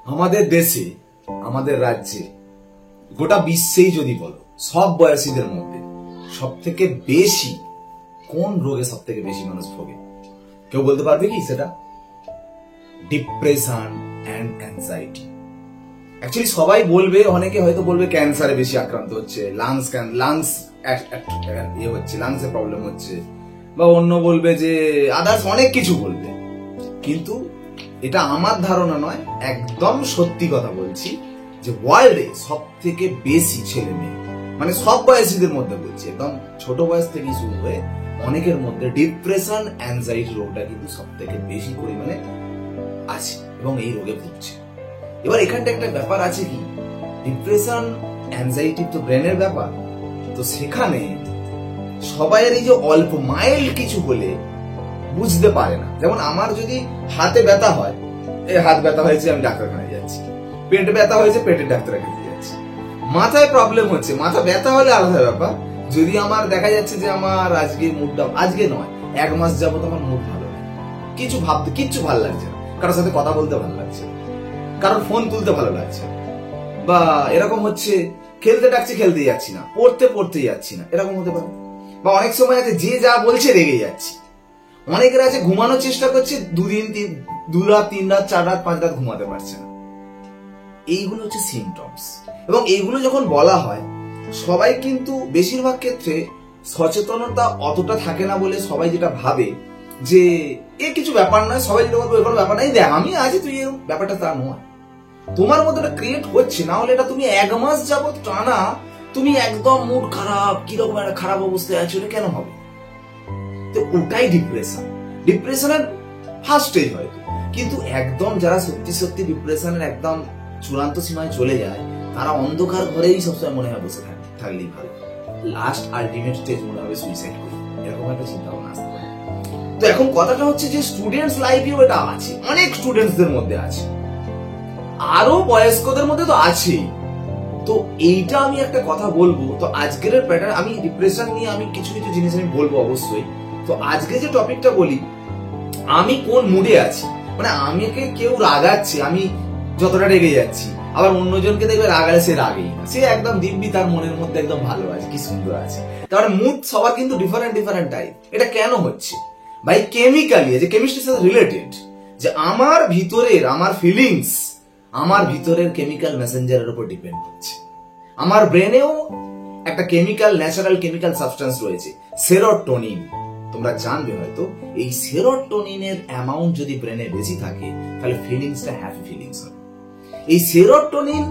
আমাদের দেশে, আমাদের রাজ্যে, গোটা বিশ্বেই যদি বলো, সব বয়সীদের মধ্যে সব থেকে বেশি কোন রোগে সব থেকে বেশি মানুষ ভোগে? কেউ বলতে পারবে কি সেটা? Depression and anxiety. অ্যাকচুয়ালি সবাই বলবে, অনেকে হয়তো বলবে ক্যান্সারে বেশি আক্রান্ত হচ্ছে, লাংস হচ্ছে, লাংসে প্রবলেম হচ্ছে, বা অন্য বলবে যে আদার্স অনেক কিছু বলবে। কিন্তু এটা আমার ধারণা নয়, একদম সত্যি কথা বলছি যে ওয়ার্ল্ডে সব থেকে বেশি ছেলে মেয়ে, মানে সব বয়সীদের মধ্যে বলছি, একদম ছোট বয়স থেকে শুরু হয়ে অনেকের মধ্যে ডিপ্রেশন অ্যাংজাইটি রোগটা কিন্তু সব থেকে বেশি পরিমাণে আছে এবং এই রোগে ভুগছে। এবার এখানটা একটা ব্যাপার আছে কি, ডিপ্রেশন অ্যাংজাইটি তো ব্রেনের ব্যাপার, তো সেখানে সবাইয়ের এই যে অল্প মাইল্ড কিছু হলে বুঝতে পারে না। যেমন আমার যদি হাতে ব্যথা হয়, এই হাত ব্যথা হয়েছে আমি ডাক্তারখানায় যাচ্ছি, পেট ব্যথা হয়েছে পেটের ডাক্তারের কাছে যাচ্ছি, মাথায় প্রবলেম হচ্ছে, মাথা ব্যথা হলে আলাদা ব্যাপার। যদি আমার দেখা যাচ্ছে যে আমার আজকে মুডটা, আজকে নয় 1 মাস যাবত আমার মুড ভালো নেই, কিছু ভাবতে কিচ্ছু ভালো লাগছে না, কারোর সাথে কথা বলতে ভালো লাগছে না, কারোর ফোন তুলতে ভালো লাগছে না, বা এরকম হচ্ছে খেলতে ডাকছি খেলতে যাচ্ছি না, পড়তে যাচ্ছি না, এরকম হতে পারে। বা অনেক সময় আছে যে যা বলছে রেগে যাচ্ছি। অনেকের আছে ঘুমানোর চেষ্টা করছে, 2 রাত 3 রাত 4 রাত 5 রাত ঘুমাতে পারছে না। এইগুলো হচ্ছে সিমটমস। এবং এইগুলো যখন বলা হয়, সবাই কিন্তু বেশিরভাগ ক্ষেত্রে সচেতনতা অতটা থাকে না বলে সবাই যেটা ভাবে যে এ কিছু ব্যাপার নয়, সবাই যেটা বলবে কোনো ব্যাপার নাই, দেখ আমি আছি তুই এরকম, ব্যাপারটা তা নয়। তোমার মধ্যে এটা ক্রিয়েট হচ্ছে, না হলে এটা তুমি 1 মাস যাবত টানা তুমি একদম মুড খারাপ, কিরকম একটা খারাপ অবস্থায় আছো, এটা কেন হবে? তো ওটাই ডিপ্রেশন। ডিপ্রেশনের ফার্স্ট স্টেজ হয়তো, কিন্তু একদম যারা সত্যি সত্যি ডিপ্রেশনের একদম চূড়ান্ত সীমায় চলে যায়, তারা অন্ধকার ঘরেই সবসময় মনে হয় বসে থাকলেই ভালো, লাস্ট আলটিমেট স্টেজ মনে হবে সুইসাইড করি, এরকম একটা চিন্তা ভাবনা আসতে পারে। তো এখন কথাটা হচ্ছে যে স্টুডেন্টস লাইফেও এটা আছে, অনেক স্টুডেন্টসদের মধ্যে আছে, আরো বয়স্কদের মধ্যে তো আছেই। তো এইটা আমি একটা কথা বলবো, তো আজকের প্যাটার্ন আমি ডিপ্রেশন নিয়ে আমি কিছু কিছু জিনিস আমি বলবো অবশ্যই। তো আজকে যে টপিকটা বলি, আমি কোন মুডে আছি, মানে আমাকে কেউ রাগাচ্ছে, আমি যতটা রেগে যাচ্ছি, আবার অন্যজনকে দেখবে রাগালে সে রাগেই না, সে একদম দিব্যি তার মনের মধ্যে একদম ভালো আছে, কি সুন্দর আছে। তার মুড সবার কিন্তু ডিফারেন্ট টাইপ। এটা কেন হচ্ছে ভাই? কেমিক্যালি, যে কেমিস্ট্রির সাথে রিলেটেড, যে আমার ভিতরের, আমার ফিলিংস আমার ভিতরের কেমিক্যাল মেসেঞ্জারের উপর ডিপেন্ড করছে। আমার ব্রেনেও একটা কেমিক্যাল, ন্যাচারাল কেমিক্যাল সাবস্টেন্স রয়েছে, সেরোটোনিন। তোমরা জানবে হয়তো, এই সেরোটোনিনের অ্যামাউন্ট যদি ব্রেনে বেশি থাকে, তাহলে ফিলিংসটা হ্যাপি ফিলিংস হবে। এই সেরোটোনিন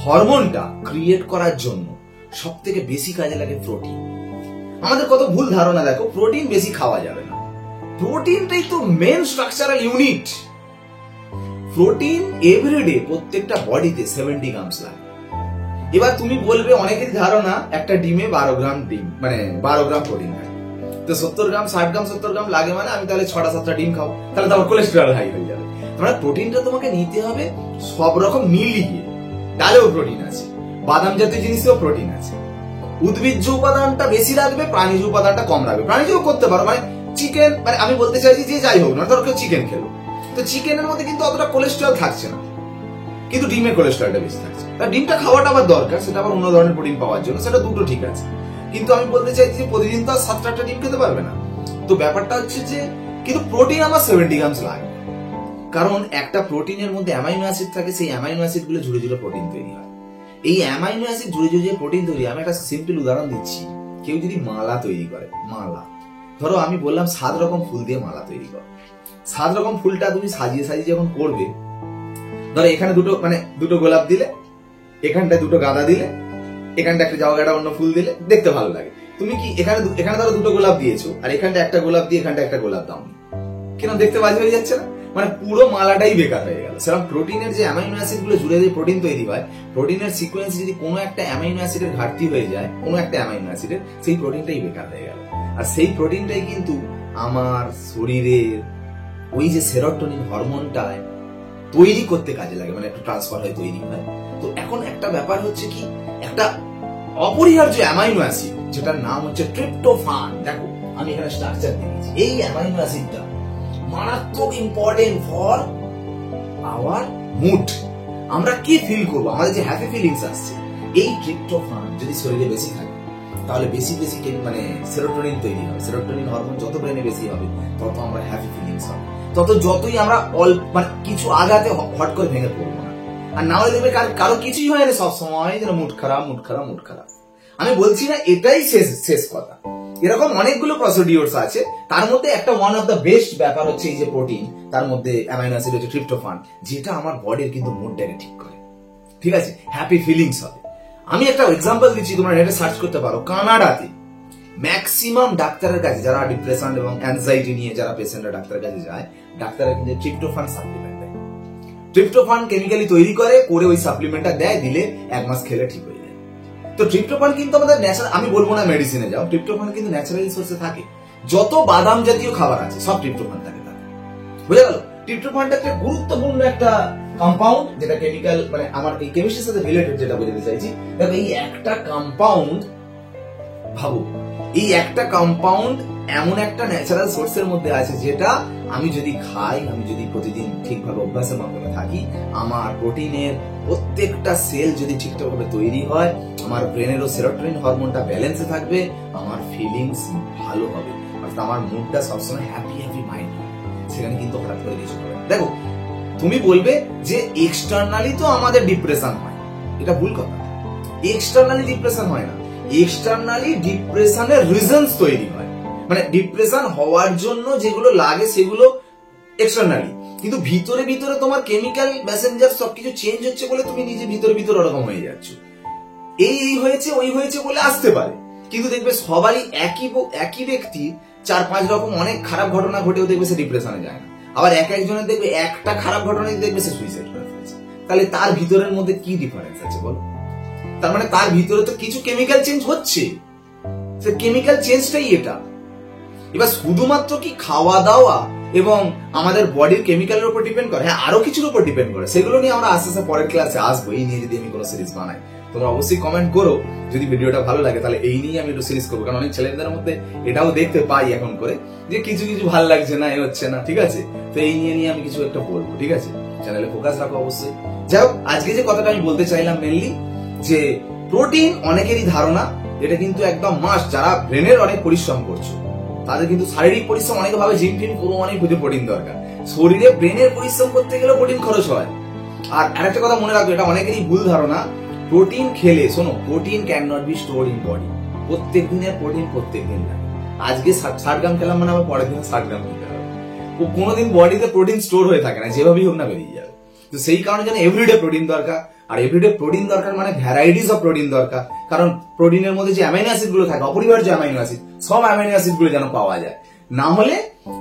হরমোনটা ক্রিয়েট করার জন্য সব থেকে বেশি কাজে লাগে প্রোটিন। আমাদের কত ভুল ধারণা, দেখো প্রোটিন বেশি খাওয়া যাবে না, প্রোটিনটাই তো main structural unit. Protein everyday প্রত্যেকটা বডিতে 70 গ্রামস লাগে। এবার তুমি বলবে, অনেকের ধারণা একটা ডিমে 12 গ্রাম ডিম, মানে 12 গ্রাম প্রোটিন থাকে, তো 70 গ্রাম 60 গ্রাম 70 গ্রাম লাগে, মানে আমি তাহলে 6টা 7টা ডিম খাবো, তাহলে তোমার কোলেস্টেরল হাই হয়ে যাবে। মানে প্রোটিনটা তোমাকে নিতে হবে সব রকম মিলিয়ে। ডালেও প্রোটিন আছে, বাদাম জাতীয় জিনিসেও প্রোটিন আছে, উদ্ভিজ্জ উপাদানটা বেশি রাখবে, প্রাণীজ উপাদানটা কম রাখবে। প্রাণীজ করতে পারো, মানে চিকেন, মানে আমি বলতে চাইছি যে যাই হোক না, ধরো কেউ চিকেন খেলো, তো চিকেনের মধ্যে কিন্তু অতটা কোলেস্টেরল থাকছে না, কিন্তু ডিমে কোলেস্টেরলটা বেশি থাকছে। তার ডিমটা খাওয়াটা আবার দরকার, সেটা আবার অন্য ধরনের প্রোটিন পাওয়ার জন্য, সেটা দুটো ঠিক আছে। কিন্তু আমি বলতে চাইছি যে প্রতিদিন তো 7-8টা ডিম খেতে পারবে না। তো ব্যাপারটা হচ্ছে যে, কিন্তু প্রোটিন আমার 70 গ্রামস লাগে, কারণ একটা প্রোটিনের মধ্যে অ্যামাইনো অ্যাসিড থাকে, সেই অ্যামাইনো অ্যাসিড গুলো জুড়ে জুড়ে প্রোটিন তৈরি হয়। এই অ্যামাইনো অ্যাসিড জুড়ে জুড়ে প্রোটিন তৈরি, আমি একটা সিম্পল উদাহরণ দিচ্ছি। কেউ যদি মালা তৈরি করে, মালা ধরো আমি বললাম 7 রকম ফুল দিয়ে মালা তৈরি করো, 7 রকম ফুলটা তুমি সাজিয়ে সাজিয়ে যখন করবে, ধরো এখানে দুটো গোলাপ দিলে, এখানটায় 2টো গাঁদা দিলে, এখানটা একটা জায়গাটা অন্য ফুল দিলে, দেখতে ভালো লাগে। তুমি কি এখানে ধরো 2টো গোলাপ দিয়েছো, আর এখানটা একটা গোলাপ দিয়ে এখানটা একটা গোলাপ দাও, কেন দেখতে বাজে হয়ে যাচ্ছে না? মানে পুরো মালাটাই বেকার হয়ে গেল। সেরকম প্রোটিনের যে অ্যামাইনো অ্যাসিড গুলো জুড়ে দিয়ে প্রোটিন তৈরি হয়, প্রোটিনের সিকোয়েন্স যদি কোনো একটা অ্যামাইনো অ্যাসিডের ঘাটতি হয়ে যায়, কোনো একটা অ্যামাইনো অ্যাসিডের, সেই প্রোটিনটাই বেকার হয়ে গেল। আর সেই প্রোটিনটাই কিন্তু আমার শরীরের ওই যে সেরোটোনিন হরমোনটা তৈরি করতে কাজে লাগে, মানে একটু ট্রান্সফার হয়ে তৈরি হয়। তো এখন একটা ব্যাপার হচ্ছে কি, একটা অপরিহার্য অ্যামাইনো অ্যাসিড যেটার নাম হচ্ছে ট্রিপ্টোফান। দেখো আমি এখানে স্ট্রাকচার দিয়েছি, এই অ্যামাইনো অ্যাসিডটা মারাত্মক ইম্পর্টেন্ট ফর আওয়ার মুড। আমরা কি ফিল করবো, আমাদের যে হ্যাপি ফিলিংস আসছে, এই ট্রিপ্টোফান যদি শরীরে বেশি থাকে তাহলে বেশি বেশি মানে সেরোটোনিন তৈরি হবে। সেরোটোনিন হরমোন যত ব্রেনে বেশি হবে তত আমরা হ্যাপি ফিলিংস হবে, তত যতই আমরা মানে কিছু আঘাতে হট করে ভেঙে পড়বো না। আর না হলে দেখবে কারো কিছুই হয় না, সবসময় যেন মুড খারাপ মুড খারাপ মুড খারাপ। আমি বলছি না এটাই শেষ কথা, এরকম অনেকগুলো প্রসিডিওরস আছে। তার মধ্যে একটা ওয়ান অফ দ্য বেস্ট ব্যাপার হচ্ছে এই যে প্রোটিন, তার মধ্যে অ্যামাইনো অ্যাসিড হচ্ছে ট্রিপ্টোফান, যেটা আমার বডির কিন্তু মুডটাকে ঠিক করে, ঠিক আছে, হ্যাপি ফিলিংস হবে। আমি একটা এক্সাম্পল দিচ্ছি, তোমরা নেটে সার্চ করতে পারো। কানাডাতে ম্যাক্সিমাম ডাক্তারের কাছে যারা ডিপ্রেশন এবং অ্যাংজাইটি নিয়ে যারা পেশেন্টরা ডাক্তারের কাছে যায়, ডাক্তাররা কিন্তু ট্রিপ্টোফান সাপ্লিমেন্ট দেয়। ট্রিপ্টোফান কেমিক্যালি তৈরি করে ওই সাপ্লিমেন্টটা দেয়, দিলে 1 মাস খেলে ঠিক হয়ে যায়। তো ট্রিপ্টোফান কিন্তু আমাদের ন্যাচারাল, আমি বলবো না মেডিসিনে যাও, ট্রিপ্টোফান কিন্তু ন্যাচারালি সোর্সে থাকে। যত বাদাম জাতীয় খাবার আছে সব ট্রিপ্টোফান থাকে। বুঝে গেল? ট্রিপ্টোফানটা একটা গুরুত্বপূর্ণ একটা কম্পাউন্ড, যেটা কেমিক্যাল মানে আমার এই কেমিস্ট্রির সাথে রিলেটেড, যেটা বোঝাতে চাইছি। দেখো এই একটা কম্পাউন্ড, ভাবো এই একটা কম্পাউন্ড এমন একটা ন্যাচারাল সোর্সের মধ্যে আছে, যেটা আমি যদি খাই, আমি যদি প্রতিদিন ঠিকভাবে অভ্যাসের মাধ্যমে থাকি, আমার প্রোটিনের প্রত্যেকটা সেল যদি ঠিকঠাকভাবে তৈরি হয়, আমার ব্রেনেরও সেরোটোনিন হরমোনটা ব্যালেন্সে থাকবে, আমার ফিলিংস ভালো হবে, অর্থাৎ আমার মুডটা সবসময় হ্যাপি হ্যাপি মাইন্ড হবে। সেখানে কিন্তু হঠাৎ করে কিছু হবে। দেখো তুমি বলবে যে এক্সটার্নালি তো আমাদের ডিপ্রেশন হয়, এটা ভুল কথা। এক্সটার্নালি ডিপ্রেশন হয় না, এক্সটার্নালি ডিপ্রেশনের রিজনস তৈরি হয়, মানে ডিপ্রেশন হওয়ার জন্য যেগুলো লাগে সেগুলো এক্সটার্নালি, কিন্তু ভিতরে ভিতরে তোমার কেমিক্যাল মেসেঞ্জার সবকিছু চেঞ্জ হচ্ছে বলে তুমি নিজে ভিতরে ভিতরে ওরকম হয়ে যাচ্ছ। এই হয়েছে ওই হয়েছে বলে আসতে পারে, কিন্তু দেখবে সবারই একই ব্যক্তি 4-5 রকম অনেক খারাপ ঘটনা ঘটেও দেখবে সে ডিপ্রেশনে যায় না। আবার একজনের দেখবে একটা খারাপ ঘটনায় দেখবে সে সুইসাইড করে ফেলেছে। তাহলে তার ভিতরের মধ্যে কি ডিফারেন্স আছে বলো? তার মানে তার ভিতরে তো কিছু কেমিক্যাল চেঞ্জ হচ্ছে, সে কেমিক্যাল চেঞ্জটাই এটা। এবার শুধুমাত্র কি খাওয়া দাওয়া এবং আমাদের বডির কেমিক্যালের উপর ডিপেন্ড করে? হ্যাঁ, আরো কিছুর উপর ডিপেন্ড করে, সেগুলো নিয়ে আমরা আস্তে আস্তে পরের ক্লাসে আসবো। এই নিয়ে যদি আমি কোনো সিরিজ বানাই, তোমরা অবশ্যই কমেন্ট করো। যদি ভিডিওটা ভালো লাগে তাহলে এই নিয়ে আমি একটু সিরিজ করবো, কারণ অনেক ছেলেদের মধ্যে এটাও দেখতে পাই এখন করে যে কিছু কিছু ভালো লাগছে না, এ হচ্ছে না, ঠিক আছে। তো এই নিয়ে আমি কিছু একটা বলবো, ঠিক আছে। চ্যানেলে ফোকাস রাখো অবশ্যই। যাই হোক, আজকে যে কথাটা আমি বলতে চাইলাম মেনলি, যে প্রোটিন অনেকেরই ধারণা এটা কিন্তু একদম মাস্ট, যারা ব্রেনের অনেক পরিশ্রম করছো তাদের কিন্তু শারীরিক পরিশ্রম অনেকে ভাবে জিম টিম পুরো অনেক বুঝে প্রোটিন দরকার, শরীরে ব্রেনের পরিশ্রম করতে গেলে প্রোটিন খরচ হয়। আর আরেকটা কথা মনে রাখবে, এটা অনেকেরই ভুল ধারণা, প্রোটিন খেলে, শোনো, protein can not be store in body. প্রত্যেক দিনের প্রোটিন প্রত্যেক দিন লাগে। আজকে 60 গ্রাম খেলাম মানে আমার পরের দিন 60 গ্রাম খেতে হবে। ও কোনোদিন বডিতে প্রোটিন স্টোর হয়ে থাকে না, যেভাবেই হোক না বেরিয়ে যাবে। তো সেই কারণে যেন এভরিডে প্রোটিন দরকার, আর এভরিডে প্রোটিন দরকার মানে ভ্যারাইটিস অফ প্রোটিন দরকার। কারণ প্রোটিনের মধ্যে যে অ্যামাইনো অ্যাসিড গুলো থাকে, অপরিহার্য অ্যামাইনো অ্যাসিড, সব অ্যামাইনো অ্যাসিড গুলো যেন পাওয়া যায়। না হলে,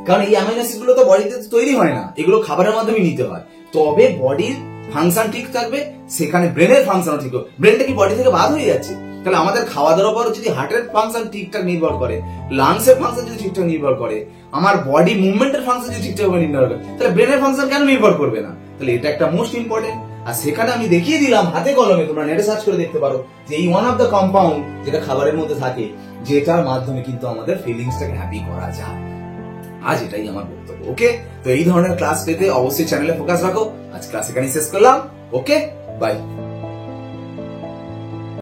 কারণ এই অ্যামাইনো অ্যাসিড গুলো তো বডিতে তৈরি হয় না, এগুলো খাবারের মাধ্যমে নিতে হয়, তবে বডির ফাংশন ঠিক থাকবে, সেখানে ব্রেনের ফাংশন ঠিক হবে। ব্রেনটা কি বডি থেকে বাদ হয়ে যাচ্ছে? তাহলে আমাদের খাওয়া দাওয়ার উপর যদি হার্টের ফাংশন ঠিকঠাক নির্ভর করে, লাংসের ফাংশন যদি ঠিকঠাক নির্ভর করে, আমার বডি মুভমেন্টের ফাংশন যদি ঠিকঠাক নির্ভর করে, তাহলে ব্রেনের ফাংশন কেন নির্ভর করবে না? তাহলে এটা একটা মোস্ট ইম্পর্টেন্ট। আর সেখানে আমি দেখিয়ে দিলাম হাতে কলমে, তোমরা নেটে সার্চ করে দেখতে পারো, যে এই ওয়ান অফ দ্য কম্পাউন্ড যেটা খাবারের মধ্যে থাকে, যেটার মাধ্যমে কিন্তু আমাদের ফিলিংসটাকে হ্যাপি করা যায়। আজ এটাই আমার বক্তব্য। ওকে, তো এই ধরনের ক্লাস পেতে অবশ্যই চ্যানেলে ফোকাস রাখো। আজ ক্লাস এখানেই শেষ করলাম। ওকে, বাই।